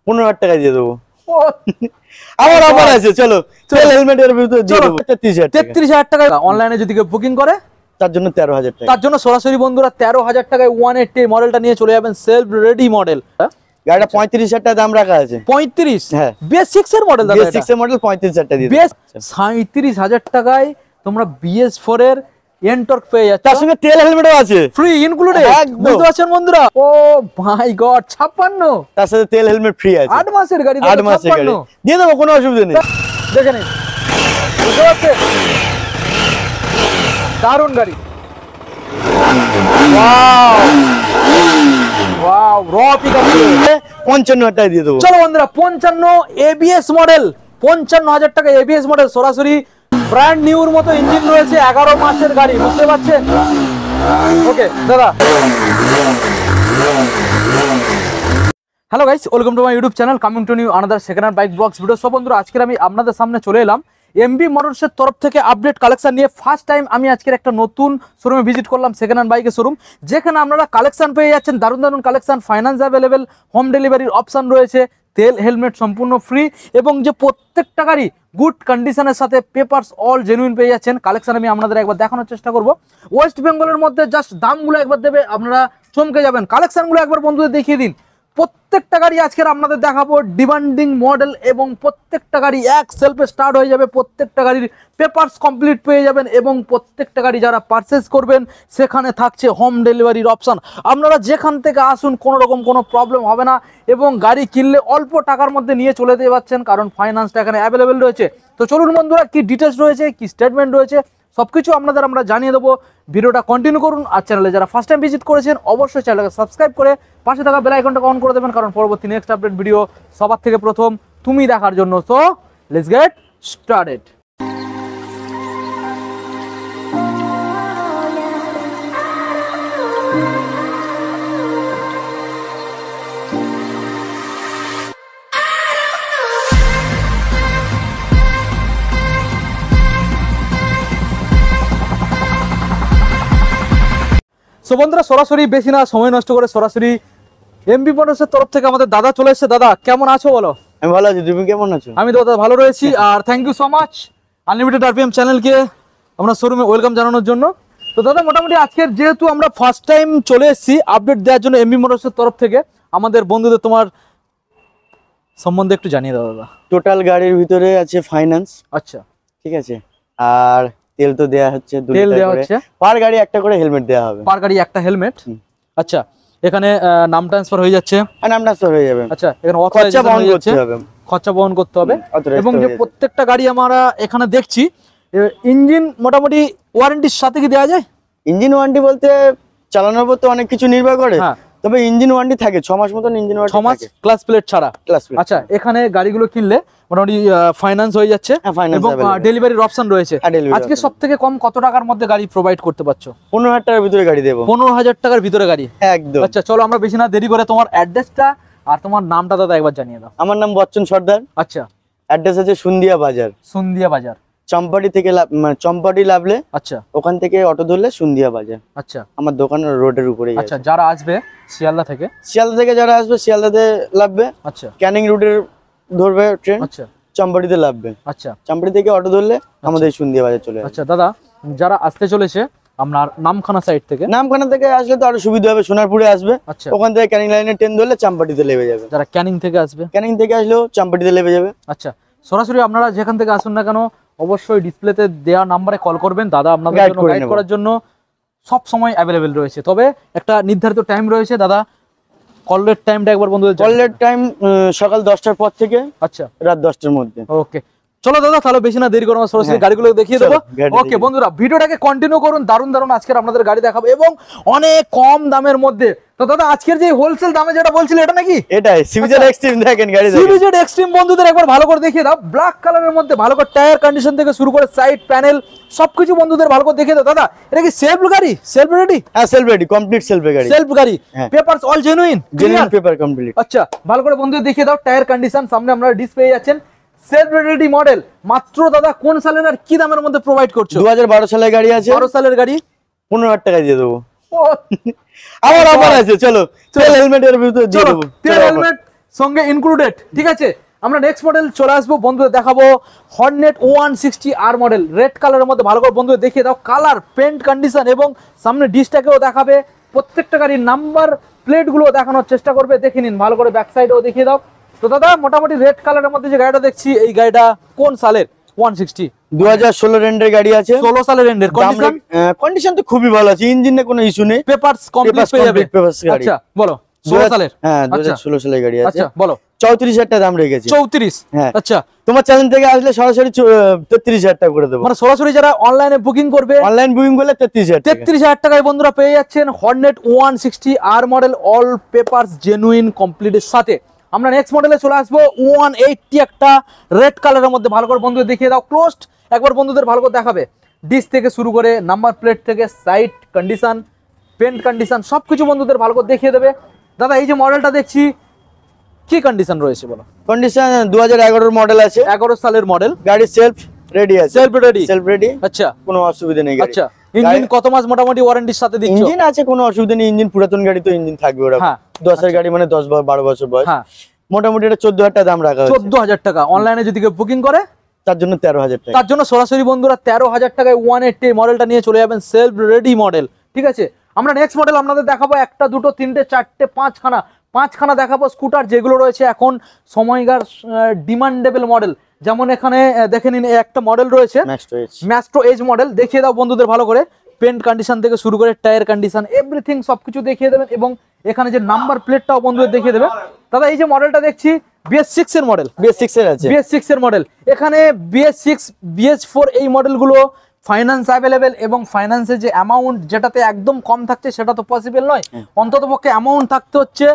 15,000 টাকায় দিয়ে দেবো। আমার অফার আছে, চলো তেল হেলমেটের ভিতরে দিয়ে দেবো 33,000 টাকা। অনলাইনে যদি কেউ বুকিং করে তার জন্য 13,000 টাকা। তার জন্য সরাসরি বন্ধুরা 13,000 টাকায় 180 মডেলটা নিয়ে চলে যাবেন, সেলফ রেডি মডেল। গাড়িটা 35,000 টাকা দাম রাখা আছে। 35? হ্যাঁ, BS6 এর মডেল দাদা, BS6 এর মডেল 35,000 টাকা দিয়ে বেশ 37,000 টাকায় তোমরা BS4 এর এনটর্ক পেয়ে যাচ্ছ, তার সঙ্গে তেল হেলমেটও আছে ফ্রি ইনক্লুডেড। বুঝতে পারছেন বন্ধুরা? ও মাই গড, 56, তার সাথে তেল হেলমেট ফ্রি আছে। 8 মাসের গাড়ি, 8 মাসের গাড়ি দিয়ে দেবো, কোনো অসুবিধা নেই। দেখে নিন, বুঝতে পারছেন? দারুণ গাড়ি, ওয়াও ওয়াও, র পিকআপ 55,000 টাকা দিয়ে দেবো। চলো বন্ধুরা, 55 ABS মডেল, 55,000 টাকা ABS মডেল, সরাসরি ব্র্যান্ড নিউর মতো ইঞ্জিন রয়েছে, 11 মাসের গাড়ি, বুঝতে পারছেন? ওকে দাদা, hello guys, welcome to my YouTube channel, coming to new another second hand bike blogs video. সব বন্ধুরা, আজকে আমি আপনাদের সামনে চলে এলাম এমবি মোটরসের তরফ থেকে আপডেট কালেকশন নিয়ে। ফার্স্ট টাইম আমি আজকের একটা নতুন শোরুমে ভিজিট করলাম, সেকেন্ড হ্যান্ড বাইকের শোরুম, যেখানে আপনারা কালেকশন পেয়ে যাচ্ছেন, দারুণ দারুণ কালেকশন, ফাইন্যান্স অ্যাভেলেবেল, হোম ডেলিভারির অপশন রয়েছে, তেল হেলমেট সম্পূর্ণ ফ্রি, এবং যে প্রত্যেকটা গাড়ি গুড কন্ডিশনের সাথে পেপারস অল জেনুইন পেয়ে যাচ্ছেন। কালেকশন আমি আপনাদের একবার দেখানোর চেষ্টা করব। ওয়েস্ট বেঙ্গলের মধ্যে জাস্ট দামগুলো একবার দেবে, আপনারা চমকে যাবেন। কালেকশনগুলো একবার বন্ধুদের দেখিয়ে দিন। প্রত্যেকটা গাড়ি আজকের আপনাদের দেখাবো ডিমান্ডিং মডেল, এবং প্রত্যেকটা গাড়ি এক সেলফে স্টার্ট হয়ে যাবে, প্রত্যেকটা গাড়ির পেপারস কমপ্লিট পেয়ে যাবেন, এবং প্রত্যেকটা গাড়ি যারা পারচেস করবেন সেখানে থাকছে হোম ডেলিভারির অপশান। আপনারা যেখান থেকে আসুন কোনো রকম কোনো প্রবলেম হবে না, এবং গাড়ি কিনলে অল্প টাকার মধ্যে নিয়ে চলে যেতে পারছেন, কারণ ফাইন্যান্সটা এখানে অ্যাভেলেবেল রয়েছে। তো চলুন বন্ধুরা, কি ডিটেলস রয়েছে, কি স্টেটমেন্ট রয়েছে, সবকিছু আপনাদের আমরা জানিয়ে দেবো। ভিডিওটা কন্টিনিউ করুন, আর চ্যানেলে যারা ফার্স্ট টাইম ভিজিট করেছেন অবশ্যই চ্যানেলকে সাবস্ক্রাইব করে পাশে থাকা বেল আইকনটা অন করে দেবেন, কারণ পরবর্তী নেক্সট আপডেট ভিডিও সবার থেকে প্রথম তুমি দেখার জন্য। So let's get started. So বন্ধুরা, সরাসরি বেশি না সময় নষ্ট করে সরাসরি এমবি মোটরসের তরফ থেকে আমাদের দাদা চলে এসেছে। দাদা কেমন আছো বলো? আমি ভালো আছি, তুমি কেমন আছো? আমি তো দাদা ভালো রয়েছি, আর thank you so much unlimited RPM চ্যানেলকে আমরা শোরুমে ওয়েলকাম জানানোর জন্য। তো দাদা মোটামুটি আজকের যেহেতু আমরা ফার্স্ট টাইম চলে এসেছি আপডেট দেওয়ার জন্য এমবি মোটরসের তরফ থেকে, আমাদের বন্ধুদের তোমার সম্বন্ধে একটু জানিয়ে দাও দাদা। টোটাল গাড়ির ভিতরে আছে ফাইন্যান্স, আচ্ছা ঠিক আছে, আর তেল তো দেয়া হচ্ছে, তেল দেওয়া হচ্ছে, পার গাড়ি একটা করে হেলমেট দেওয়া হবে, পার গাড়ি একটা হেলমেট। আচ্ছা, এখানে নাম ট্রান্সফার হয়ে যাচ্ছে, নাম ট্রান্সফার হয়ে যাবে। আচ্ছা, এখানে খরচা বহন করতে হবে, খরচা বহন করতে হবে। এবং যে প্রত্যেকটা গাড়ি আমরা এখানে দেখছি ইঞ্জিন মোটামুটি ওয়ারেন্টির সাথে কি দেওয়া যায়? ইঞ্জিন ওয়ারেন্টি বলতে চালানোর উপর তো অনেক কিছু নির্ভর করে, তবে ইঞ্জিন ওয়ারেন্টি থাকে 6 মাস মতন, ইঞ্জিন ওয়ারেন্টি 6 মাস ক্লাস প্লেট ছাড়া। আচ্ছা, এখানে গাড়িগুলো কিনলে মোটামুটি ফাইন্যান্স হয়ে যাচ্ছে, এবং ডেলিভারির অপশন রয়েছে। আজকে সবথেকে কম কত টাকার মধ্যে গাড়ি প্রোভাইড করতে পারছো? 15,000 টাকার ভিতরে গাড়ি দেবো। 15,000 টাকার ভিতরে গাড়ি, একদম। আচ্ছা চলো আমরা বেশি না দেরি করে তোমার অ্যাড্রেসটা আর তোমার নামটা দাদা একবার জানিয়ে দাও। আমার নাম বচ্চন সর্দার। আচ্ছা, অ্যাড্রেস আছে সন্ধিয়া বাজার। সন্ধিয়া বাজার, চম্পাটি থেকে চম্পাটি লাভলে, আচ্ছা ওখান থেকে অটো ধরলে সন্ধিয়া বাজার। আচ্ছা, আমার দোকান রোডের উপরেই। আচ্ছা, যারা আসবে শিয়ালদা থেকে যারা আসবে শিয়ালদাতে লাভবে, আচ্ছা ক্যানিং রুটের ধরবে ট্রেন, আচ্ছা চম্পাটিতে লাভবে, আচ্ছা চম্পাটি থেকে অটো ধরলে আমাদের সন্ধিয়া বাজার চলে আসবে। আচ্ছা দাদা, যারা আসতে চলেছে আপনার নামখানা সাইড থেকে, নামখানা থেকে আসলে তো আরো সুবিধা হবে, সোনারপুরে আসবে, আচ্ছা ওখান থেকে ক্যানিং লাইনের ট্রেন ধরলে চাম্পাটিতে লেবে যাবে। যারা ক্যানিং থেকে আসবে, ক্যানিং থেকে আসলেও চাম্পাটিতে লেবে যাবে। আচ্ছা, সরাসরি আপনারা যেখান থেকে আসুন না কেন অবশ্যই ডিসপ্লেতে দেওয়া নাম্বারে কল করবেন, দাদা আপনাদের জন্য গাইড করার জন্য সব সময় অ্যাভেলেবেল রয়েছে। তবে একটা নির্ধারিত টাইম রয়েছে দাদা, কলের টাইমটা একবার বন্ধুদের। কলের টাইম সকাল 10টার পর থেকে আচ্ছা রাত 10টার মধ্যে। ওকে চলো দাদা, তাহলে বেশি না দেরি করো, সরাসরি গাড়িগুলো দেখিয়ে দেবো। ওকে বন্ধুরা, ভিডিওটাকে কন্টিনিউ করুন, দারুণ দারুণ আজকের আপনাদের গাড়ি দেখাবো, এবং অনেক কম দামের মধ্যে। তো দাদা আজকের যে হোলসেল দামে যেটা বলছিলে এটা নাকি? এটাই সিবিজেড এক্সট্রিম, দেখেন গাড়ি সিবিজেড এক্সট্রিম বন্ধুদের একবার ভালো করে দেখিয়ে দাও। ব্ল্যাক কালারের মধ্যে ভালো করে টায়ার কন্ডিশন থেকে শুরু করে সাইড প্যানেল সবকিছু বন্ধুদের ভালো করে দেখিয়ে দাও। দাদা এটা কি সেলফ গাড়ি? Self ready? হ্যাঁ সেলফ রেডি, কমপ্লিট সেলফ গাড়ি। সেলফ গাড়ি, papers all genuine, genuine paper complete. আচ্ছা ভালো করে বন্ধুদের দেখিয়ে দাও। টায়ার কন্ডিশন সামনে আপনারা ডিসপ্লে যাচ্ছেন, সেলফ রেডি মডেল। মাত্র দাদা কোন সালের আর কি দামের মধ্যে প্রোভাইড করছো? 2012 সালের গাড়ি আছে। 12 সালের গাড়ি 15,000 টাকা দিয়ে দেবো। আমার অফার আছে, চলো তেল হেলমেটের ভিতরে দিয়ে দেবো। তেল হেলমেট সঙ্গে ইনক্লুডেড। ঠিক আছে, আমরা নেক্সট মডেল চলে আসবো বন্ধুদের, দেখাবো হর্নেট 160R মডেল, রেড কালারের মধ্যে। ভালো করে বন্ধুদের দেখিয়ে দাও কালার, পেন্ট কন্ডিশন এবং সামনে ডিসটাকেও দেখাবে, প্রত্যেকটা গাড়ির নাম্বার প্লেটগুলো দেখানোর চেষ্টা করবে। দেখে নিন ভালো করে, ব্যাক সাইডেও দেখিয়ে দাও। তো দাদা মোটামুটি রেড কালারের মধ্যে যে গাড়িটা দেখছি, এই গাড়িটা কোন সালের? 160 2016 রেন্ডের গাড়ি আছে, 16 সালের রেন্ডের। কন্ডিশন তো খুবই ভালো আছে, ইঞ্জিনে কোনো ইস্যু নেই, পেপারস কমপ্লিট পেয়ে যাবে। আচ্ছা বলো, 16 সালের? হ্যাঁ 2016 সালের গাড়ি আছে। আচ্ছা বলো। 34,000 টাকা দাম রেখেছি। 34? হ্যাঁ। আচ্ছা, তোমার চ্যানেল থেকে আসলে সরাসরি 33,000 টাকা করে দেবো। মানে সরাসরি যারা অনলাইনে বুকিং করবে, অনলাইন বুকিং করলে 33,000 টাকায় বন্ধুরা পেয়ে যাচ্ছেন Hornet 160R model, all papers genuine কমপ্লিটের সাথে। আমরা নেক্সট মডেলে চলে আসবো 180, একটা রেড কালারের মধ্যে। ভালো করে বন্ধুদের দেখিয়ে দাও, ক্লোজড একবার বন্ধুদের ভালো করে দেখাবে, ডিস থেকে শুরু করে নাম্বার প্লেট থেকে সাইড কন্ডিশন, পেন্ট কন্ডিশন সবকিছু বন্ধুদের ভালো করে দেখিয়ে দেবে। দাদা এই যে মডেলটা দেখছি, কি কন্ডিশন রয়েছে বলো? কন্ডিশন 2011 মডেল আছে, 11 সালের মডেল। গাড়ি সেলফ রেডি আছে, সেলফ রেডি? Self ready. আচ্ছা, কোনো অসুবিধা নেই। আচ্ছা, ইঞ্জিন কত মাস মোটামুটি ওয়ারেন্টির সাথে দিচ্ছ? ইঞ্জিন আছে, কোনো অসুবিধা নেই। ইঞ্জিন পুরাতন গাড়ি তো ইঞ্জিন থাকবে ওরা। হ্যাঁ। 10 এর গাড়ি মানে 10-12 বছর বয়স। হ্যাঁ। মোটামুটি এটা 14,000 টাকা দাম রাখা হয়েছে। 14,000 টাকা। অনলাইনে যদি কেউ বুকিং করে তার জন্য 13,000 টাকা। তার জন্য সরাসরি বন্ধুরা 13,000 টাকায় 180 মডেলটা নিয়ে চলে যাবেন, সেলফ রেডি মডেল। ঠিক আছে, আমরা নেক্সট মডেল আপনাদের দেখাবো একটা, দুটো, তিনটে, চারটে, পাঁচখানা দেখাবো স্কুটার, যেগুলো রয়েছে এখন সময়কার ডিমান্ডেবল মডেল। যেমন এখানে দেখে নিন, একটা মডেল রয়েছে ম্যাস্ট্রো এজ মডেল। দেখিয়ে দাও বন্ধুদের ভালো করে, পেন্ট কন্ডিশন থেকে শুরু করে টায়ার কন্ডিশন এভরিথিং সবকিছু দেখিয়ে দেবেন, এবং এখানে যে নাম্বার প্লেটটাও বন্ধুদের দেখিয়ে দেবে। দাদা এই যে মডেলটা দেখছি, BS6 এর মডেল। BS6 এর আছে, BS6 এর মডেল। এখানে BS6, BS4 এই মডেলগুলো ফাইন্যান্স অ্যাভেলেবেল, এবং ফাইন্যান্সের যে অ্যামাউন্ট যেটাতে একদম কম থাকছে সেটা তো পসিবল নয়। অন্তত পক্ষে অ্যামাউন্ট থাকতে হচ্ছে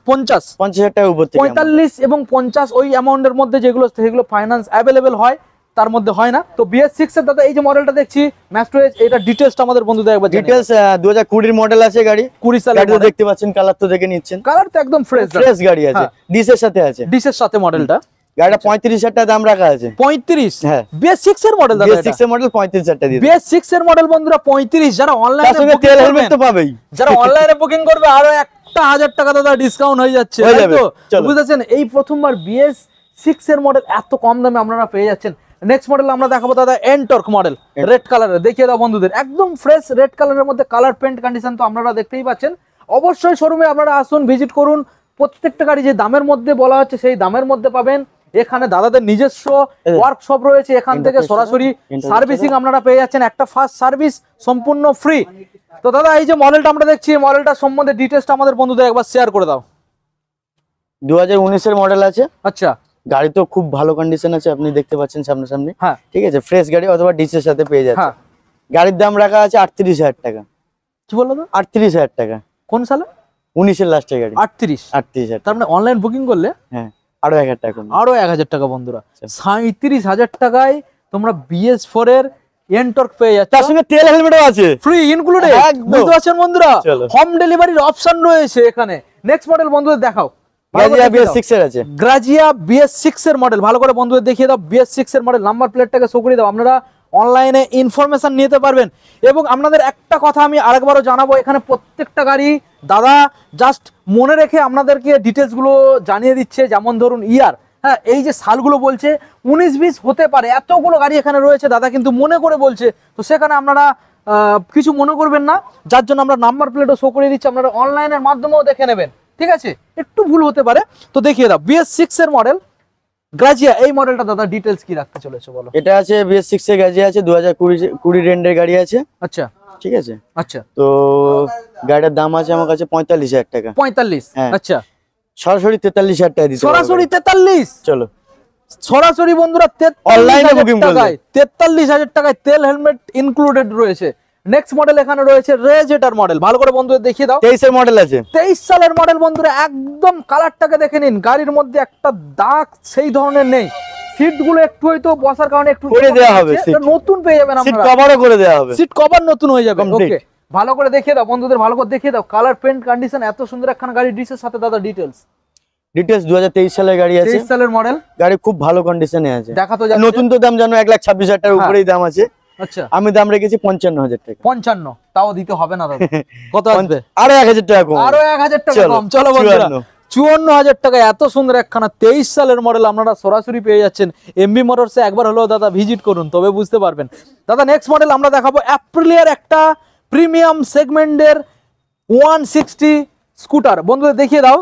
50,000 টাকা উপর থেকে, 45 এবং 50 ওই অ্যামাউন্টের মধ্যে যেগুলো, সেগুলো ফাইন্যান্স অ্যাভেলেবেল হয়, তার মধ্যে হয় না। তো BS6 এর দাদা এই যে মডেলটা দেখছি ম্যাস্ট্রো এজ, এটা ডিটেইলসটা আমাদের বন্ধুদের একবার ডিটেইলস 2020 মডেল আছে গাড়ি, 20 সালের গাড়ি দেখতে পাচ্ছেন, কালার তো দেখে নিচ্ছেন, কালার তো একদম ফ্রেশ গাড়ি আছে, ডিসের সাথে আছে, ডিসের সাথে মডেলটা। গাড়িটা 35,000 টাকা দাম রাখা আছে। 35? হ্যাঁ। BS6 এর মডেল দাদা, BS6 এর মডেল 35,000 টাকা দিয়ে। BS6 এর মডেল বন্ধুরা 35। যারা অনলাইনে সঙ্গে তেল হেলমেট তো পাবেই, যারা অনলাইনে বুকিং করবে আরো 1,000 টাকা দাদা ডিসকাউন্ট হয়ে যাচ্ছে, তাই তো? বুঝেছেন, এই প্রথমবার BS6 এর মডেল এত কম দামে আপনারা পেয়ে যাচ্ছেন। নেক্সট মডেল আমরা দেখাবো দাদা এনটর্ক মডেল, রেড কালারের। দেখিয়ে দাও বন্ধুদের, একদম ফ্রেশ রেড কালারের মধ্যে, কালার পেন্ট কন্ডিশন তো আপনারা দেখতেই পাচ্ছেন। অবশ্যই শোরুমে আপনারা আসুন, ভিজিট করুন। প্রত্যেকটা গাড়ি যে দামের মধ্যে বলা হচ্ছে সেই দামের মধ্যে পাবেন। এখানে দাদাদের নিজস্ব ওয়ার্কশপ রয়েছে, এখান থেকে সরাসরি সার্ভিসিং আপনারা পেয়ে যাচ্ছেন, একটা ফার্স্ট সার্ভিস সম্পূর্ণ ফ্রি। তো দাদা এই যে মডেলটা আমরা দেখছি, এই মডেলটার সম্বন্ধে ডিটেইলসটা আমাদের বন্ধুদের একবার শেয়ার করে দাও। 2019 এর মডেল আছে। আচ্ছা, গাড়ি তো খুব ভালো কন্ডিশন আছে, আপনি দেখতে পাচ্ছেন সামনাসামনি। হ্যাঁ, ঠিক আছে, ফ্রেশ গাড়ি অথবা ডিসের সাথে পেয়ে যাচ্ছে। গাড়ির দাম রাখা আছে 38,000 টাকা। কি বললো? 38,000 টাকা। কোন সালে? 19 এর লাস্টের গাড়ি। 38,000। তার মানে অনলাইন বুকিং করলে হ্যাঁ আরো 1,000 টাকা, আরো 1,000 টাকা বন্ধুরা। 37,000 টাকায় তোমরা BS4 এর এনটর্ক পেয়ে যাচ্ছ, তার সঙ্গে তেল হেলমেটও আছে, ফ্রি ইনক্লুডেড। বুঝতে পারছেন বন্ধুরা, হোম ডেলিভারির অপশন রয়েছে এখানে। নেক্সট মডেল বন্ধুদের দেখাও, গ্রাজিয়া BS6 এর আছে। গ্রাজিয়া BS6 এর মডেল, ভালো করে বন্ধুদের দেখিয়ে দাও। BS6 এর মডেল, নাম্বার প্লেটটাকে শো করে দাও, আপনারা অনলাইনে ইনফরমেশন নিতে পারবেন। এবং আপনাদের একটা কথা আমি আরেকবারও জানাবো, এখানে প্রত্যেকটা গাড়ি দাদা জাস্ট মনে রেখে আপনাদেরকে ডিটেলসগুলো জানিয়ে দিচ্ছে। যেমন ধরুন ইয়ার, হ্যাঁ, এই যে সালগুলো বলছে 19-20 হতে পারে, এতগুলো গাড়ি এখানে রয়েছে দাদা কিন্তু মনে করে বলছে, তো সেখানে আপনারা কিছু মনে করবেন না, যার জন্য আমরা নাম্বার প্লেটও শো করে দিচ্ছি, আপনারা অনলাইনের মাধ্যমেও দেখে নেবেন। ঠিক আছে, একটু ভুল হতে পারে, তো দেখিয়ে দাও। BS6 এর মডেল গ্রাজিয়া, এই মডেলটা দাদা ডিটেইলস কি রাখতে চলেছে বলো? এটা আছে BS6 এর গ্রাজিয়া আছে, 2020 রেন্ডের গাড়ি আছে। আচ্ছা, ঠিক আছে। আচ্ছা, তো গাড়িটার দাম আছে আমার কাছে 45,000 টাকা। 45? আচ্ছা, সরাসরি 43,000 টাকা দিতে। সরাসরি 43? চলো সরাসরি বন্ধুরা অনলাইনে বুকিং করলে 43,000 টাকায় তেল হেলমেট ইনক্লুডেড রয়েছে। নেক্সট মডেল এখানে রয়েছে রেজেটার মডেল, ভালো করে বন্ধুদের দেখিয়ে দাও। 23 এর মডেল আছে, 23 সালের মডেল বন্ধুরা। একদম কালারটাকে দেখে নিন, গাড়ির মধ্যে একটা দাগ সেই ধরনের নেই। সিটগুলো একটু হয়তো বসার কারণে একটু করে দেওয়া হবে, নতুন পেয়ে যাবেন, সিট কভারও করে দেওয়া হবে, সিট কভার নতুন হয়ে যাবে। ওকে, ভালো করে দেখিয়ে দাও বন্ধুদের, ভালো করে দেখিয়ে দাও কালার পেন্ট কন্ডিশন, এত সুন্দর একখানা গাড়ি। ডিসের সাথে দাদা ডিটেইলস 2023 সালের গাড়ি আছে, 23 সালের মডেল। গাড়ি খুব ভালো কন্ডিশনে আছে, দেখা তো যাচ্ছে। নতুন তো দাম জানো 1,26,000 টাকার উপরেই দাম আছে। আচ্ছা, আমি দাম রেখেছি 55,000 টাকা। 55? তাও দিতে হবে না দাদা, কত আসবে? আরো 1,000 টাকা কম, আরো 1,000 টাকা কম। চলো বন্ধুরা 54,000 টাকায় এত সুন্দর একখানা 23 সালের মডেল আপনারা সরাসরি পেয়ে যাচ্ছেন এমবি মোটরসে। একবার হলেও দাদা ভিজিট করুন, তবে বুঝতে পারবেন। দাদা নেক্সট মডেল আমরা দেখাবো অ্যাপ্রিলিয়ার একটা প্রিমিয়াম সেগমেন্টের 160 স্কুটার। বন্ধুদের দেখিয়ে দাও।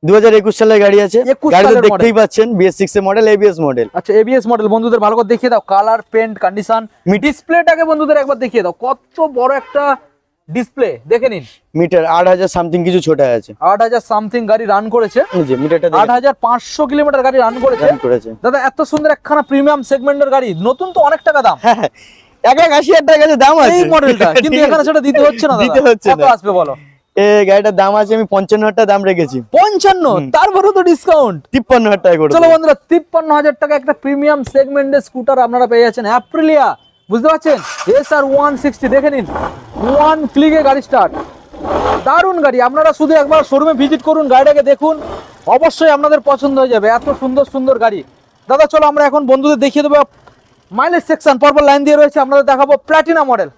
2021 সালের গাড়ি আছে, 21 গাড়ি সালের দেখতেই পাচ্ছেন, BS6 এর মডেল, ABS মডেল। আচ্ছা, ABS মডেল। বন্ধুদের ভালো করে দেখিয়ে দাও কালার, পেন্ট, কন্ডিশন, ডিসপ্লেটাকে বন্ধুদের একবার দেখিয়ে দাও। কত বড় একটা ডিসপ্লে দেখে নিন। মিটার 8000 সামথিং কিছু ছোটা আছে, 8000 সামথিং গাড়ি রান করেছে। এই যে মিটারটা দেখেন, 8500 কিলোমিটার গাড়ি রান করেছে। দাদা এত সুন্দর একখানা প্রিমিয়াম সেগমেন্টের গাড়ি, নতুন তো অনেক টাকা দাম। হ্যাঁ 1,80,000 টাকা দাম আছে এই মডেলটা, কিন্তু এখানে সেটা দিতে হচ্ছে না। দিতে হচ্ছে না। কত আসবে বলো? এই গাড়িটার দাম আছে, আমি 55,000 টাকা দাম রেখেছি। 55? তারপরে তো ডিসকাউন্ট 53,000 টাকা করে। চলো বন্ধুরা, 53,000 টাকা একটা প্রিমিয়াম সেগমেন্টের স্কুটার আপনারা পেয়ে যাচ্ছেন অ্যাপ্রিলিয়া। বুঝতে পারছেন? SR 160 দেখে নিন, ওয়ান ক্লিকে গাড়ি স্টার্ট। দারুণ গাড়ি। আপনারা শুধু একবার শোরুমে ভিজিট করুন, গাড়িটাকে দেখুন, অবশ্যই আপনাদের পছন্দ হয়ে যাবে। এত সুন্দর সুন্দর গাড়ি। দাদা চলো আমরা এখন বন্ধুদের দেখিয়ে দেবো মাইলেজ সেকশন, পরপর লাইন দিয়ে রয়েছে। আপনাদের দেখাবো প্ল্যাটিনা মডেল।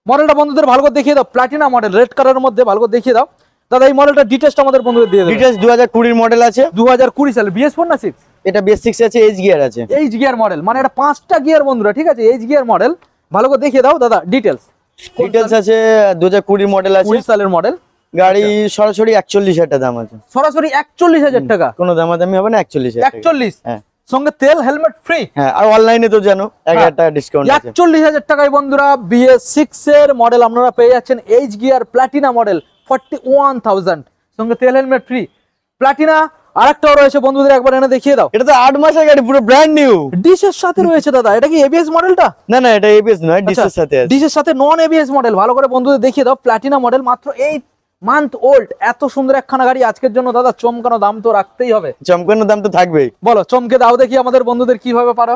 মডেলটা বন্ধুদের ভালো করে দেখিয়ে দাও। প্ল্যাটিনা মডেল, রেড কালারের মধ্যে, ভালো করে দেখিয়ে দাও। দাদা এই মডেলটা ডিটেইলস আমাদের বন্ধুদের দিয়ে দেবে। ডিটেইলস 2020 মডেল আছে। 2020 সালে BS4 না 6? এটা BS6 আছে, এইচ গিয়ার আছে। এইচ গিয়ার মডেল, মানে এটা 5টা গিয়ার বন্ধুরা, ঠিক আছে? H gear model. ভালো করে দেখিয়ে দাও দাদা ডিটেইলস। ডিটেইলস আছে 2020 মডেল আছে, 20 সালের মডেল। গাড়ি সরাসরি 41,000 টাকা দাম আছে। সরাসরি 41,000 টাকা? কোনো দামাদামি হবে না, 41,000 টাকা। 41? হ্যাঁ, সঙ্গে তেল হেলমেট ফ্রি। হ্যাঁ, আর অনলাইনে তো জানো 1,000 টাকা ডিসকাউন্ট আছে। 41,000 টাকায় বন্ধুরা BS6 এর মডেল আপনারা পেয়ে যাচ্ছেন, এইচ গিয়ার প্ল্যাটিনা মডেল, 41,000 সঙ্গে তেল হেলমেট ফ্রি। প্ল্যাটিনা আরেকটাও রয়েছে বন্ধুদের, একবার এনে দেখিয়ে দাও। এটা তো 8 মাসের গাড়ি, পুরো ব্র্যান্ড নিউ। ডিশের সাথে রয়েছে দাদা। এটা কি ABS মডেলটা? না না, এটা ABS নয়, ডিশের সাথে আছে। ডিশের সাথে নন ABS মডেল। ভালো করে বন্ধুদের দেখিয়ে দাও। প্ল্যাটিনা মডেল, মাত্র 8 মান্থ ওল্ড। এত সুন্দর একখানা গাড়ি আজকের জন্য দাদা চমকানো দাম তো রাখতেই হবে। চমকানো দাম তো থাকবেই। বলো, চমকে দাও দেখি আমাদের বন্ধুদের কিভাবে পারো।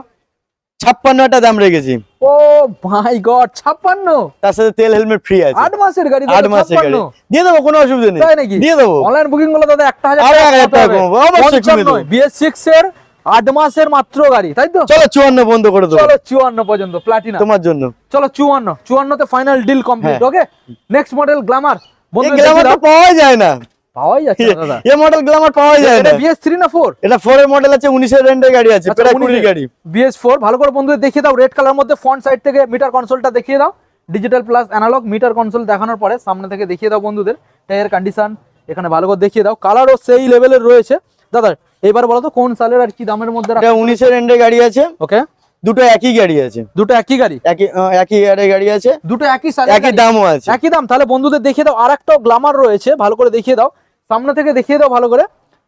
56,000 টাকা দাম রেখেছি। ও মাই গড, 56? তার সাথে তেল হেলমেট ফ্রি আছে। 8 মাসের গাড়ি, 8 মাসের গাড়ি দিয়ে দেবো, কোনো অসুবিধা নেই। তাই নাকি? দিয়ে দেবো। অনলাইন বুকিং গুলো দাদা 1,000 টাকা কম, অবশ্যই কমে দেবো। BS6 এর 8 মাসের মাত্র গাড়ি, তাই তো? চলো 54 বন্ধ করে দেবো। চলো 54 পর্যন্ত প্ল্যাটিনা তোমার জন্য। চলো 54 তে ফাইনাল ডিল কমপ্লিট। হ্যাঁ। Okay, next model Glamour. এই গ্ল্যামার তো পাওয়া যায় না। পাওয়াই যাচ্ছে না দাদা। এই মডেল গ্ল্যামার পাওয়া যায় না। এটা BS3 না 4? এটা 4 এর মডেল আছে, 19 এর রেন্টের গাড়ি আছে, প্রায় 20 গাড়ি। BS4 ভালো করে বন্ধুদের দেখিয়ে দাও। রেড কালার মধ্যে ফ্রন্ট সাইড থেকে মিটার কনসোলটা দেখিয়ে দাও। Digital plus analogue meter console দেখানোর পরে সামনে থেকে দেখিয়ে দাও বন্ধুদের টায়ার কন্ডিশন, এখানে ভালো করে দেখিয়ে দাও। কালারও সেই লেভেলের রয়েছে। দাদা এইবার বলো তো কোন সালের আর কি দামের মধ্যে? এটা 19 এর রেন্টের গাড়ি আছে। ওকে, দুটো একই গাড়ি আছে। দুটো একই গাড়ি, একই ইয়ারের গাড়ি আছে, দুটো একই সালে, একই দামও আছে। একই দাম। তাহলে বন্ধুদের দেখিয়ে দাও। আরেকটাও গ্ল্যামার রয়েছে, ভালো করে দেখিয়ে দাও। সামনে থেকে দেখিয়ে দাও, ভালো করে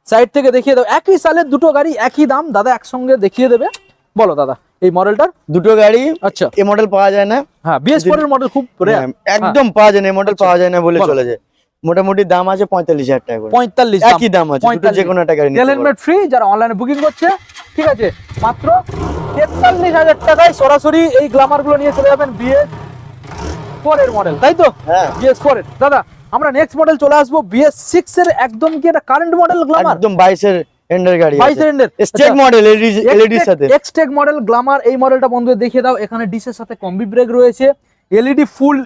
সাইড থেকে দেখিয়ে দাও। একই সালের দুটো গাড়ি, একই দাম। দাদা একসঙ্গে দেখিয়ে দেবে। বলো দাদা এই মডেলটার। দুটো গাড়ি। আচ্ছা, এই মডেল পাওয়া যায় না। হ্যাঁ, BS4 এর মডেল খুব রেয়ার, একদম পাওয়া যায় না। এই মডেল পাওয়া যায় না বলে চলে যায়। মোটামুটি দাম আছে 45,000 টাকা করে। 45 একই দাম আছে, দুটো যে কোনো একটা গাড়ি নিতে পারো। হেলমেট ফ্রি যারা অনলাইনে বুকিং করছে, ঠিক আছে, মাত্র 43,000 টাকায় সরাসরি এই গ্ল্যামার গুলো নিয়ে চলে যাবেন BS4 এর মডেল, তাই তো? হ্যাঁ, BS4 এর। দাদা আমরা নেক্সট মডেল চলে আসবো BS6 এর, একদম কি এটা কারেন্ট মডেল গ্ল্যামার? একদম 22 এর এন্ডের গাড়ি, 22 এর এন্ডের স্টেক মডেল, এলইডি এর সাথে। Xtec model Glamour. এই মডেলটা বন্ধুদের দেখিয়ে দাও। এখানে ডিসের সাথে কম্বি ব্রেক রয়েছে, এলইডি ফুল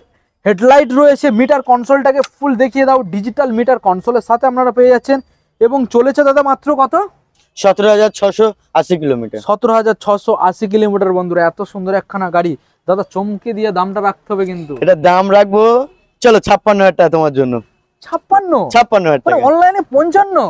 হেডলাইট রয়েছে, মিটার কনসোলটাকে ফুল দেখিয়ে দাও। ডিজিটাল মিটার কনসোলের সাথে আপনারা পেয়ে যাচ্ছেন। এবং চলেছে দাদা মাত্র কত? 17,680 কিলোমিটার। 17,680 কিলোমিটার বন্ধুরা। এত সুন্দর একখানা গাড়ি দাদা, চমকে দিয়ে দামটা রাখতে হবে কিন্তু। এটা দাম রাখবো, চলো 56,000 টাকা তোমার জন্য। 56,000 টাকা অনলাইনে 55?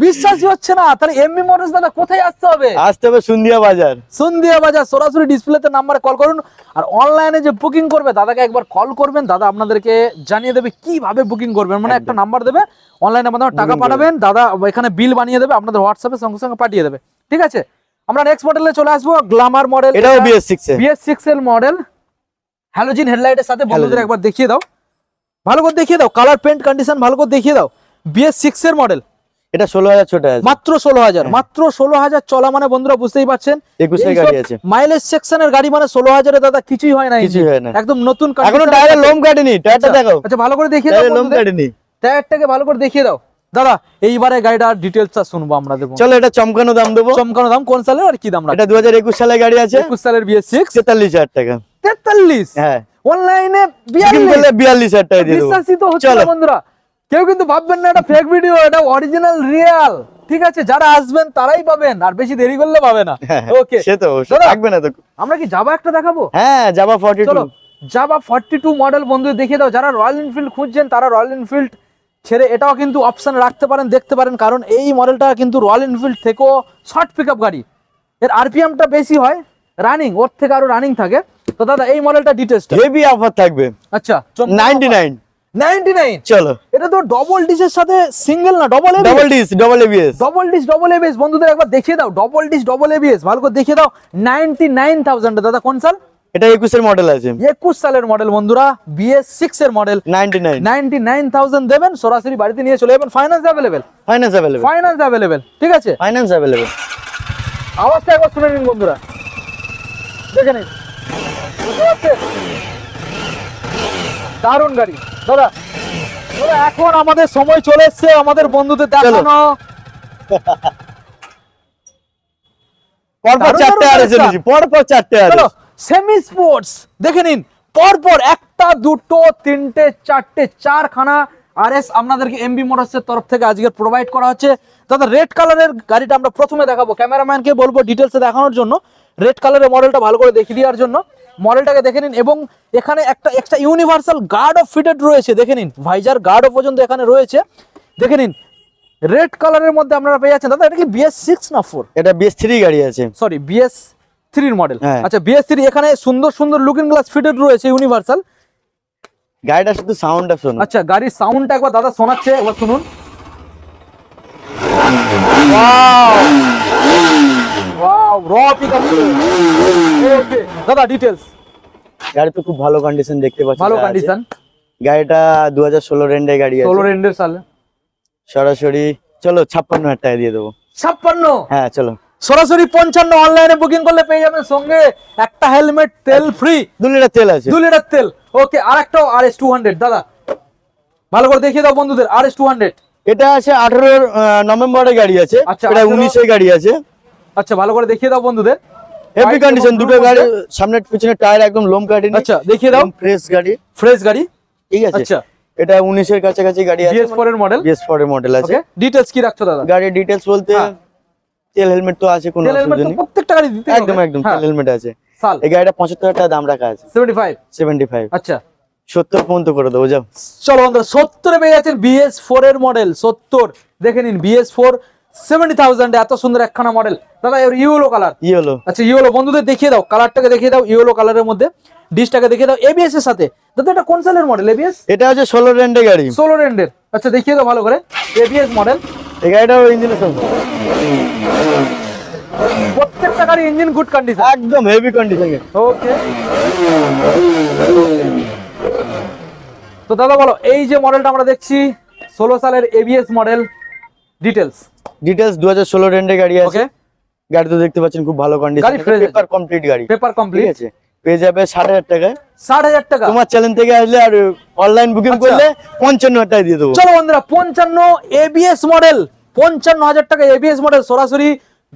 বিশ্বাসই হচ্ছে না। তাহলে এমবি মোটরস দাদা কোথায় আসতে হবে? আসতে হবে সন্ধিয়া বাজার। সন্ধিয়া বাজার, সরাসরি ডিসপ্লেতে নাম্বারে কল করুন। আর অনলাইনে যে বুকিং করবে দাদাকে একবার কল করবেন, দাদা আপনাদেরকে জানিয়ে দেবে কিভাবে বুকিং করবেন। মানে একটা নাম্বার দেবে, অনলাইনের মাধ্যমে টাকা পাঠাবেন, দাদা এখানে বিল বানিয়ে দেবে, আপনাদের হোয়াটসঅ্যাপে সঙ্গে সঙ্গে পাঠিয়ে দেবে, ঠিক আছে? আমরা নেক্সট মডেলে চলে আসবো, গ্ল্যামার মডেল। এটাও BS6 এর মডেল, হ্যালোজিন হেডলাইটের সাথে। বন্ধুদের একবার দেখিয়ে দাও, ভালো করে দেখিয়ে দাও। কালার, পেন্ট, কন্ডিশন ভালো করে দেখিয়ে দাও। BS6 এর মডেল। এটা 16,000 ছোটা আছে, মাত্র 16,000। মাত্র 16,000 চলা মানে বন্ধুরা বুঝতেই পারছেন 21 এর গাড়ি আছে। মাইলেজ সেকশনের গাড়ি মানে 16,000 এ দাদা কিছুই হয় না, কিছুই হয় না, একদম নতুন। এখনো টায়ারে লোম কাটেনি, টায়ারটা দেখো। আচ্ছা ভালো করে দেখিয়ে দাও, লোম কাটেনি, টায়ারটাকে ভালো করে দেখিয়ে দাও। দাদা এইবারে গাড়িটার ডিটেইলসটা শুনবো আমরা, দেবো। চলো এটা চমকানো দাম দেবো। চমকানো দাম কোন সালের আর কি দাম? এটা 2021 সালের গাড়ি আছে, 21 সালের BS6, 43,000 টাকা। 43? হ্যাঁ, অনলাইনে 42,000 টাকা দিয়ে দেবো। বিশ্বাসই তো হচ্ছে না বন্ধুরা। কেউ কিন্তু ভাববেন না এটা ফেক ভিডিও, এটা অরিজিনাল রিয়েল, ঠিক আছে? যারা আসবেন তারাই পাবেন, আর বেশি দেরি করলে পাবে না। ওকে, সে তো থাকবে না তো। আমরা কি জাভা একটা দেখাবো? হ্যাঁ, জাভা 42। চলো জাভা 42 মডেল বন্ধু দেখিয়ে দাও। যারা রয়্যাল এনফিল্ড খুঁজছেন তারা রয়্যাল এনফিল্ড ছেড়ে এটাও কিন্তু অপশন রাখতে পারেন, দেখতে পারেন, কারণ এই মডেলটা কিন্তু রয়্যাল এনফিল্ড থেকেও শর্ট পিকআপ গাড়ি, এর আরপিএমটা বেশি হয়, রানিং ওর থেকে আরো রানিং থাকে। তো দাদা এই মডেলটা ডিটেইলসটা হেভি অফার থাকবে। আচ্ছা 99। চলো, এটা তো ডবল ডিসের সাথে সিঙ্গেল না ডবল ডিস ডবল এবিএস বন্ধুদের একবার দেখিয়ে দাও, ডবল ডিস ডবল এবিএস ভালো করে দেখিয়ে দাও। 99,000 দাদা। কোন সাল? এটা 21 এর মডেল আছে, 21 সালের মডেল বন্ধুরা, BS6 এর মডেল। 99,000 দেবেন, সরাসরি বাড়িতে নিয়ে চলে যাবেন। ফাইন্যান্স অ্যাভেলেবেল, ঠিক আছে? আওয়াজটা একবার শুনে নিন বন্ধুরা, দেখে নিন, দারুণ গাড়ি দাদা। এখন আমাদের সময় চলে এসছে আমাদের বন্ধুদের দেখানো। পরপর চারটে আর সেমি স্পোর্টস দেখে নিন, পরপর একটা দুটো তিনটে চারটে চারখানা আরএস আপনাদেরকে এমবি মোটরসের তরফ থেকে আজকে প্রোভাইড করা হচ্ছে। দাদা রেড কালারের গাড়িটা আমরা প্রথমে দেখাবো, ক্যামেরাম্যানকে বলবো ডিটেলসে দেখানোর জন্য, রেড কালারের মডেলটা ভালো করে দেখিয়ে দেওয়ার জন্য। মডেলটাকে দেখে নিন, এবং এখানে একটা ইউনিভার্সাল গার্ড অফ ফিটেড রয়েছে, দেখে নিন, ভাইজার গার্ডও পর্যন্ত এখানে রয়েছে, দেখে নিন। রেড কালারের মধ্যে আপনারা পেয়ে যাচ্ছেন। দাদা এটা কি BS6 না 4? এটা BS3 গাড়ি আছে, সরি BS3 এর মডেল। আচ্ছা BS3, এখানে সুন্দর সুন্দর লুকিং গ্লাস ফিটেড রয়েছে ইউনিভার্সাল। গাড়িটা শুধু সাউন্ডটা শুনুন। আচ্ছা গাড়ির সাউন্ডটা একবার দাদা শোনাচ্ছে, একবার শুনুন। ওয়াও, র পিকআপ। ওকে দাদা ডিটেইলস। গাড়ি তো খুব ভালো কন্ডিশন দেখতে পাচ্ছেন, ভালো কন্ডিশন। গাড়িটা 2016 রেন্ডের গাড়ি আছে, 16 রেন্ডের সালে। সরাসরি চলো 56,000 টাকা দিয়ে দেবো। 56? হ্যাঁ চলো, সরাসরি 55। অনলাইনে বুকিং করলে পেয়ে যাবেন সঙ্গে একটা হেলমেট, তেল ফ্রি, 2 লিটার তেল আছে, 2 লিটার তেল। ওকে, আরেকটাও RS 200 দাদা, ভালো করে দেখিয়ে দাও বন্ধুদের। RS 200 এটা আছে 18 নভেম্বরের গাড়ি আছে, এটা 19 এর গাড়ি আছে। আচ্ছা ভালো করে দেখিয়ে দাও বন্ধুদের, হেভি কন্ডিশন, দুটো গাড়ি, সামনে পিছনে টায়ার একদম লোম কাটেনি। আচ্ছা দেখিয়ে দাও, ফ্রেশ গাড়ি, ঠিক আছে। আচ্ছা এটা 19 এর কাছাকাছি গাড়ি আছে, BS4 এর মডেল, BS4 এর মডেল আছে। ওকে, ডিটেইলস কি রাখছো দাদা? গাড়ির ডিটেইলস বলতে তেল হেলমেট তো আছে, কোনো অসুবিধা নেই, প্রত্যেকটা গাড়ি দিতে হবে, একদম তেল হেলমেট আছে। সাল এই গাড়িটা 75,000 টাকা দাম রাখা আছে। 75। আচ্ছা 70 পর্যন্ত করে দেবো, যাও। চলো বন্ধুরা, 70 এ পেয়ে যাচ্ছেন BS4 এর মডেল। 70 দেখে নিন, BS4 70,000 এত সুন্দর একখানা মডেল দাদা। এর ইয়েলো কালার, আচ্ছা ইয়েলো বন্ধুদের দেখিয়ে দাও, কালারটাকে দেখিয়ে দাও, ইয়েলো কালারের মধ্যে ডিসটাকে দেখিয়ে দাও, ABS এর সাথে। দাদা এটা কোন সালের মডেল ABS? এটা হচ্ছে 16 রেন্ডের গাড়ি, 16 রেন্ডের। আচ্ছা দেখিয়ে দাও ভালো করে, ABS মডেল। এই গাড়িটাও ইঞ্জিনের সঙ্গে, প্রত্যেকটা গাড়ি ইঞ্জিন গুড কন্ডিশন, একদম হেভি কন্ডিশন। ওকে, তো দাদা বলো এই যে মডেলটা আমরা দেখছি 16 সালের ABS মডেল, ডিটেইলস 2016 রেন্ডের গাড়ি আছে। গাড়ি তো দেখতে পাচ্ছেন খুব ভালো কন্ডিশন, পেপার কমপ্লিট গাড়ি, পেপার কমপ্লিট আছে। পেয়ে যাবে 60,000 টাকায়। 60,000 টাকা তোমার চ্যানেল থেকে আসলে, আর অনলাইন বুকিং করলে 55,000 টাকা দিয়ে দেবো। চলো বন্ধুরা, 55 ABS মডেল, 55,000 টাকা ABS মডেল। সরাসরি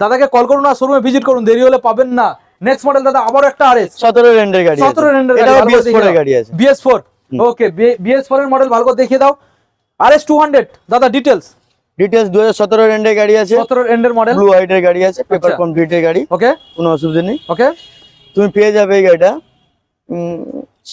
দাদাকে কল করুন আর শোরুমে ভিজিট করুন, দেরি হলে পাবেন না। নেক্সট মডেল দাদা আবারও একটা RS 17 রেন্ডের গাড়ি, 17 রেন্ডের গাড়ি, এটা BS4 এর গাড়ি আছে, BS4। ওকে, BS4 এর মডেল ভালো করে দেখিয়ে দাও। RS 200 দাদা ডিটেইলস 2017 রেন্ডের গাড়ি আছে, 17 রেন্ডের মডেল, ব্লু হোয়াইট এর গাড়ি আছে, পেপার কমপ্লিটের গাড়ি। ওকে, কোনো অসুবিধা নেই। ওকে, তুমি পেয়ে যাবে এই গাড়িটা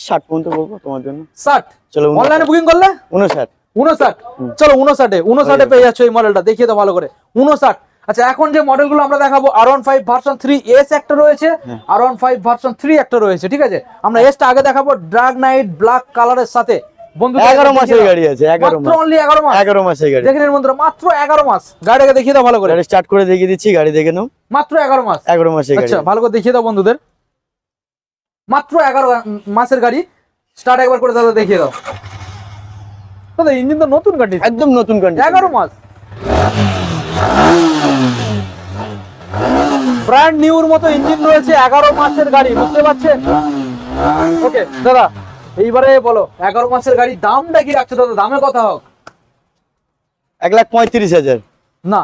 60 পর্যন্ত বলবো তোমার জন্য। 60? চলো, অনলাইনে বুকিং করলে 59। চলো 59 পেয়ে যাচ্ছ এই মডেলটা, দেখিয়ে দাও ভালো করে। 59। আচ্ছা এখন যে মডেলগুলো আমরা দেখাবো, R15 ভার্সন 3S একটা রয়েছে, R15 ভার্সন 3 একটা রয়েছে, ঠিক আছে। আমরা এসটা আগে দেখাবো, ড্রাগ নাইট ব্ল্যাক কালারের সাথে। বন্ধু 11 মাসের গাড়ি আছে, 11 মাস, অনলি 11 মাস, 11 মাসের গাড়ি। দেখেন বন্ধুরা, মাত্র 11 মাস। গাড়িটাকে দেখিয়ে দাও ভালো করে, স্টার্ট করে দেখিয়ে দিচ্ছি, গাড়ি দেখে নাও। মাত্র 11 মাস, 11 মাসের গাড়ি। আচ্ছা ভালো করে দেখিয়ে দাও বন্ধুদের, মাত্র 11 মাসের গাড়ি। স্টার্ট একবার করে দাদা দেখিয়ে দাও। দাদা ইঞ্জিন তো নতুন কন্ডিশন, একদম নতুন কন্ডিশন, 11 মাস, ব্র্যান্ড নিউর মতো ইঞ্জিন রয়েছে, 11 মাসের গাড়ি, বুঝতে পারছেন? ওকে দাদা এইবারে বলো 11 মাসের গাড়ি দামটা কি রাখছো দাদা? দামে কথা হোক। 1,35,000 না,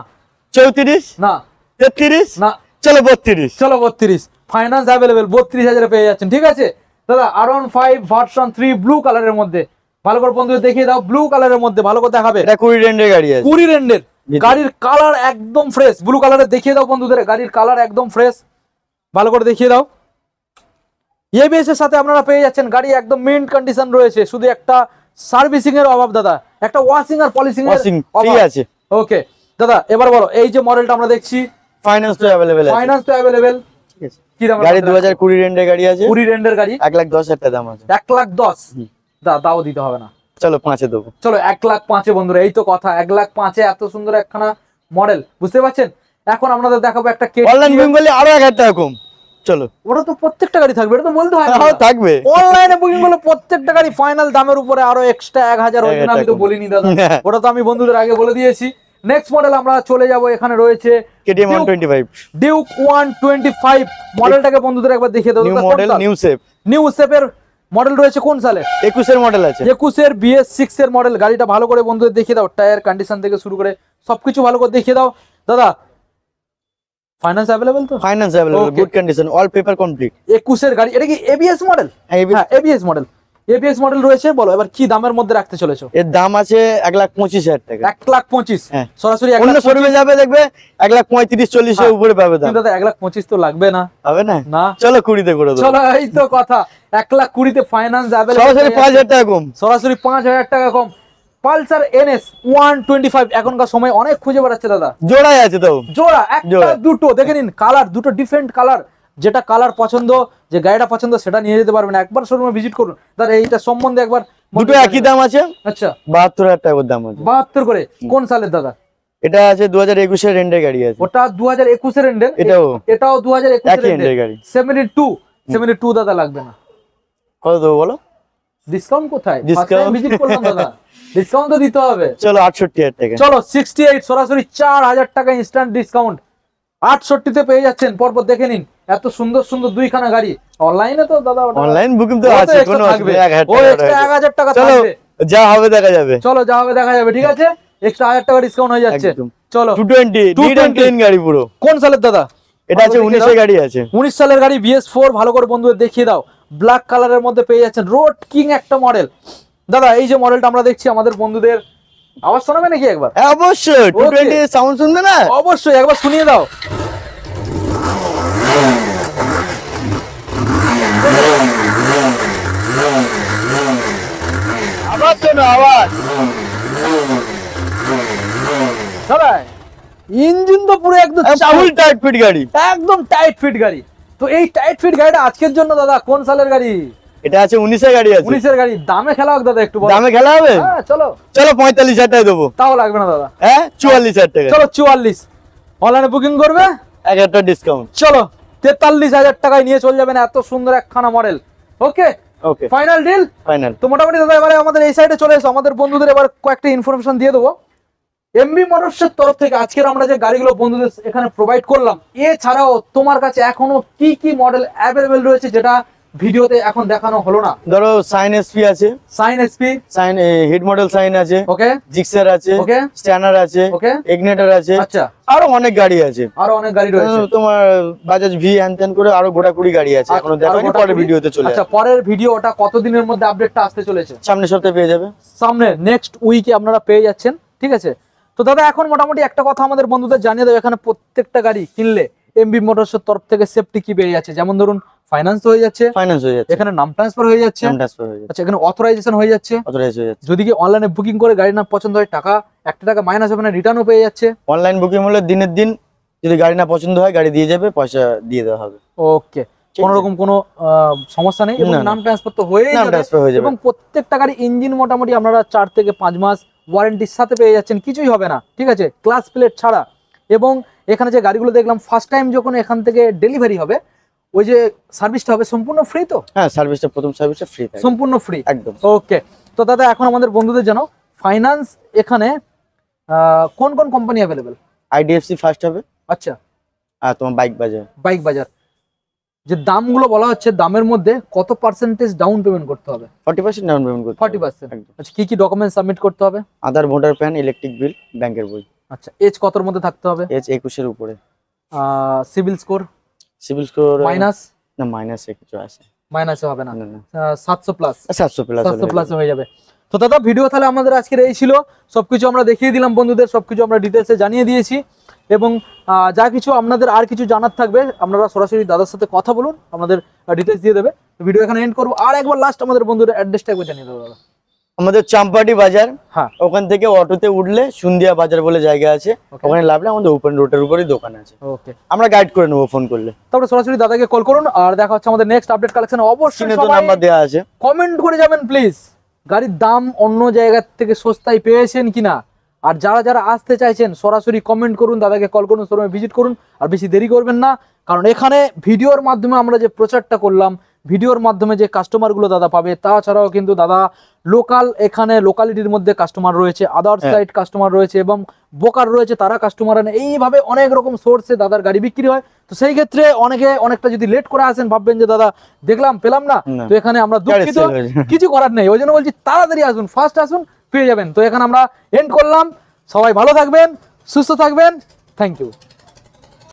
34 না, 33 না, চলো 32। চলো 32। ফাইন্যান্স অ্যাভেলেবেল, 32,000 পেয়ে যাচ্ছেন, ঠিক আছে দাদা। R15 ভার্সন 3 ব্লু কালারের মধ্যে, ভালো করে বন্ধুদের দেখিয়ে দাও, ব্লু কালারের মধ্যে ভালো করে দেখাবে। এটা 20 রেন্ডের গাড়ি আছে, 20 রেন্ডের গাড়ির কালার একদম ফ্রেশ, ব্লু কালারের দেখিয়ে দাও বন্ধুদের, গাড়ির কালার একদম ফ্রেশ, ভালো করে দেখিয়ে দাও। এবিএস এর সাথে আপনারা পেয়ে যাচ্ছেন, গাড়ি একদম মিন্ট কন্ডিশন রয়েছে, শুধু একটা সার্ভিসিং এর অভাব দাদা, একটা ওয়াশিং আর পলিশিং এর ঠিক আছে। ওকে দাদা, এবার বলো এই যে মডেলটা আমরা দেখছি, ফাইন্যান্স তো अवेलेबल আছে, ফাইন্যান্স তো अवेलेबल, ঠিক আছে। কি দাম? গাড়ি 2020 রেন্ডের গাড়ি আছে, 20 রেন্ডের গাড়ি, 1,10,000 টাকা দাম আছে। 1,10,000 দাও দিতে হবে না, চলো 5 এ দেবো। চলো 1,05,000 বন্ধুরা, এই তো কথা, 1,05,000 এত সুন্দর একখানা মডেল, বুঝতে পারছেন। এখন আপনাদের দেখাবো একটা অনলাইন বুকিং করলে আরো 1000 টাকা কম। চলো, ওটা তো প্রত্যেকটা গাড়ি থাকবে, এটা তো বলতে হয় হ্যাঁ থাকবে। অনলাইনে বুকিং করলে প্রত্যেকটা গাড়ি ফাইনাল দামের উপরে আরো এক্সট্রা 1,000 ওই জন্য আমি তো বলিনি দাদা, ওটা তো আমি বন্ধুদের আগে বলে দিয়েছি। নেক্সট মডেল আমরা চলে যাব, এখানে রয়েছে KTM 125, ডিউক 125 মডেলটাকে বন্ধুদের একবার দেখিয়ে দাও। New model, new shape, new শেপের মডেল রয়েছে কোন সালে? 21 এর মডেল আছে, 21 এর BS6 এর মডেল। গাড়িটা ভালো করে বন্ধুদের দেখিয়ে দাও, টায়ার কন্ডিশন থেকে শুরু করে সবকিছু ভালো করে দেখিয়ে দাও দাদা। ফাইন্যান্স अवेलेबल তো? Finance available, good condition, all paper complete. 21 এর গাড়ি, এটা কি ABS মডেল? হ্যাঁ ABS মডেল, ABS মডেল রয়েছে। বলো এবার কি দামের মধ্যে রাখতে চলেছো? এর দাম আছে 1,25,000 টাকা। 1,25,000 হ্যাঁ, সরাসরি অন্য শোরুমে যাবে দেখবে 1,35,000-40,000 এর উপরে পাবে দাম। দাদা 1,25,000 তো লাগবে না? হবে না, না চলো 20 তে করে দাও। চলো, এই তো কথা, 1,20,000 তে ফাইন্যান্স अवेलेबल, সরাসরি 5,000 টাকা কম, সরাসরি 5,000 টাকা কম। পালসার NS 125 এখনকার সময় অনেক খুঁজে বেড়াচ্ছে দাদা, জোড়াই আছে তো, জোড়া একটা দুটো দেখে নিন, কালার দুটো ডিফারেন্ট কালার, যেটা কালার পছন্দ, যে গাড়িটা পছন্দ সেটা নিয়ে যেতে পারবেন। একবার শোরুমে ভিজিট করুন দাদা, এইটা সম্বন্ধে একবার। দুটো একই দাম আছে। আচ্ছা, 72,000 টাকার দাম আছে। 72 করে, কোন সালের দাদা? এটা আছে 2021 এর রেন্ডের গাড়ি আছে, ওটা 2021 এর রেন্ডের, এটাও 2021 এর রেন্ডের গাড়ি। 72 দাদা লাগবে না, কত দেবো বলো? ডিসকাউন্ট কোথায়? ডিসকাউন্ট ভিজিট করলাম দাদা, ডিসকাউন্ট তো দিতে হবে। চলো 68,000 টাকা। চলো 68, সরাসরি 4,000 টাকা ইনস্ট্যান্ট ডিসকাউন্ট, 68 তে পেয়ে যাচ্ছেন। পরপর দেখে নিন, এত সুন্দর সুন্দর দুইখানা গাড়ি। অনলাইনে তো দাদা অনলাইন বুকিং তো আছে, কোনো অসুবিধা নেই, ও এক্সট্রা 1,000 টাকা চলো থাকবে, যা হবে দেখা যাবে। চলো যা হবে দেখা যাবে, ঠিক আছে, এক্সট্রা 1,000 টাকা ডিসকাউন্ট হয়ে যাচ্ছে। চলো 220 নিট এন্ড ক্লিন গাড়ি পুরো। কোন সালের দাদা? এটা আছে 19 এর গাড়ি আছে, 19 সালের গাড়ি, BS4 ভালো করে বন্ধুদের দেখিয়ে দাও, ব্ল্যাক কালারের মধ্যে পেয়ে যাচ্ছেন, রোড কিং একটা মডেল। দাদা এই যে মডেলটা আমরা দেখছি, আমাদের বন্ধুদের আওয়াজ শোনাবে নাকি একবার? হ্যাঁ অবশ্যই, 220 সাউন্ড শুনবে না? অবশ্যই একবার শুনিয়ে দাও। আওয়াজ শোনো, আওয়াজ। দাদা ইঞ্জিন তো পুরো একদম ফুল টাইট ফিট গাড়ি, একদম টাইট ফিট গাড়ি। তো এই টাইট ফিট গাড়িটা আজকের জন্য দাদা কোন সালের গাড়ি? এটা আছে 19 এর গাড়ি আছে। 19 এর গাড়ি, দামে খেলা হোক দাদা, একটু বলো। দামে খেলা হবে? হ্যাঁ চলো, চলো 45,000 টাকা দেবো। তাও লাগবে না দাদা, হ্যাঁ 44,000 টাকা। চলো 44, অনলাইনে বুকিং করবে, 1,000 টাকা ডিসকাউন্ট। চলো 43,000 টাকায় নিয়ে চলে যাবেন এত সুন্দর একখানা মডেল। ওকে ওকে, ফাইনাল ডিল, ফাইনাল। তো মোটামুটি দাদা এবারে আমাদের এই সাইডে চলে এসো, আমাদের বন্ধুদের এবার কয়েকটা ইনফরমেশন দিয়ে দেবো। এমবি মোটরসের তরফ থেকে আজকের আমরা যে গাড়িগুলো বন্ধুদের এখানে প্রোভাইড করলাম, এছাড়াও তোমার কাছে এখনো কি কি মডেল অ্যাভেলেবেল রয়েছে যেটা ভিডিওতে এখন দেখানো হলো না? ধরো সাইন এসপি আছে, Shine SP, Shine hit model Shine আছে, ওকে, জিক্সার আছে, ওকে, স্ট্যানার আছে, ওকে, ইগনিটর আছে, আচ্ছা, আরো অনেক গাড়ি আছে, আরো অনেক গাড়ি রয়েছে। তোমার বাজাজ ভি হ্যান করে আরো গোটাকুড়ি গাড়ি আছে, এখনো দেখাইনি, পরের ভিডিওতে চলে আচ্ছা, পরের ভিডিওটা কতদিনের মধ্যে আপডেটটা আসতে চলেছে? সামনের সপ্তাহে পেয়ে যাবে, সামনে নেক্সট উইকে আপনারা পেয়ে যাচ্ছেন, ঠিক আছে। তো দাদা এখন মোটামুটি একটা কথা আমাদের বন্ধুদের জানিয়ে দেবো, এখানে প্রত্যেকটা গাড়ি কিনলে এমবি মোটরসের তরফ থেকে সেফটি কি পেয়ে যাচ্ছে, যেমন ধরুন ফাইন্যান্স হয়ে যাচ্ছে, ফাইন্যান্স হয়ে যাচ্ছে, এখানে নাম ট্রান্সফার হয়ে যাচ্ছে, নাম ট্রান্সফার হয়ে যাচ্ছে, আচ্ছা এখানে অথরাইজেশন হয়ে যাচ্ছে, অথরাইজ হয়ে যাচ্ছে। যদি কি অনলাইনে বুকিং করে গাড়ি না পছন্দ হয় টাকা 1 টাকা মাইনাস হবে না, রিটার্নও পেয়ে যাচ্ছে। অনলাইন বুকিং হলে দিনের দিন যদি গাড়ি না পছন্দ হয় গাড়ি দিয়ে যাবে, পয়সা দিয়ে দেওয়া হবে। ওকে, কোনো রকম কোনো সমস্যা নেই, এবং নাম ট্রান্সফার তো হয়েই নাম ট্রান্সফার হয়ে যাবে, এবং প্রত্যেকটা গাড়ি ইঞ্জিন মোটামুটি আপনারা 4 থেকে 5 মাস ওয়ারেন্টির সাথে পেয়ে যাচ্ছেন, কিছুই হবে না, ঠিক আছে, ক্লাস প্লেট ছাড়া। এবং এখানে যে গাড়িগুলো দেখলাম, ফার্স্ট টাইম যখন এখান থেকে ডেলিভারি হবে, ওই যে সার্ভিসটা হবে সম্পূর্ণ ফ্রি, তো হ্যাঁ সার্ভিসটা প্রথম সার্ভিসটা ফ্রি থাকে, সম্পূর্ণ ফ্রি একদম। ওকে, তো দাদা এখন আমাদের বন্ধুদের জানাও ফাইন্যান্স এখানে কোন কোন কোম্পানি অ্যাভেলেবেল? আইডিএফসি ফার্স্ট হবে, আচ্ছা, আর তোমার বাইক বাজার। বাইক বাজার, যে দামগুলো বলা হচ্ছে, দামের মধ্যে কত পার্সেন্টেজ ডাউন পেমেন্ট করতে হবে? 40% ডাউন পেমেন্ট করতে হবে। 40%, আচ্ছা, কি কি ডকুমেন্ট সাবমিট করতে হবে? আধার, ভোটার প্যান, ইলেকট্রিক বিল, ব্যাংকের বই। আচ্ছা, এজ কতর মধ্যে থাকতে হবে? এজ 21 এর উপরে। CIBIL score? CIBIL score minus? না, মাইনাসে কিছু আছে, মাইনাসে হবে না, না না 700 প্লাস, 700 প্লাস 700 প্লাস হয়ে যাবে। তো দাদা ভিডিও তাহলে আমাদের আজকের এই ছিল, সবকিছু আমরা দেখিয়ে দিলাম বন্ধুদের, সবকিছু আমরা ডিটেলসে জানিয়ে দিয়েছি। এবং যা কিছু আপনাদের আর কিছু জানার থাকবে আপনারা সরাসরি দাদার সাথে কথা বলুন, আপনাদের ডিটেলস দিয়ে দেবে। ভিডিও এখানে এন্ড করবো। আর একবার লাস্ট আমাদের বন্ধুদের অ্যাড্রেসটা একবার জানিয়ে দেবো দাদা। আমাদের চাম্পাটি বাজার, হ্যাঁ, ওখান থেকে অটোতে উঠলে সুন্দিয়া বাজার বলে জায়গা আছে, ওখানে নামলে আমাদের ওপেন রোডের উপরেই দোকান আছে। ওকে, আমরা গাইড করে নেবো ফোন করলে। তারপরে সরাসরি দাদাকে কল করুন। আর দেখা হচ্ছে আমাদের নেক্সট আপডেট কালেকশন। অবশ্যই তো নাম্বার দেওয়া আছে, কমেন্ট করে যাবেন প্লিজ, গাড়ির দাম অন্য জায়গার থেকে সস্তায় পেয়েছেন কিনা। আর যারা যারা আসতে চাইছেন সরাসরি কমেন্ট করুন, দাদাকে কল করুন, শোরুমে ভিজিট করুন। আর বেশি দেরি করবেন না, কারণ এখানে ভিডিওর মাধ্যমে আমরা যে প্রচারটা করলাম, ভিডিওর মাধ্যমে যে কাস্টমারগুলো দাদা পাবে, তাছাড়াও কিন্তু দাদা লোকাল, এখানে লোকালিটির মধ্যে কাস্টমার রয়েছে, আদার সাইড কাস্টমার রয়েছে এবং বোকার রয়েছে, তারা কাস্টমার আনে। এইভাবে অনেক রকম সোর্সে দাদার গাড়ি বিক্রি হয়। তো সেই ক্ষেত্রে অনেকটা যদি লেট করে আসেন, ভাববেন যে দাদা দেখলাম পেলাম না, তো এখানে আমরা দুঃখিত, কিছু করার নেই। ওই জন্য বলছি তাড়াতাড়ি আসুন, ফার্স্ট আসুন, পেয়ে যাবেন। তো এখানে আমরা এন্ড করলাম। সবাই ভালো থাকবেন, সুস্থ থাকবেন, থ্যাংক ইউ।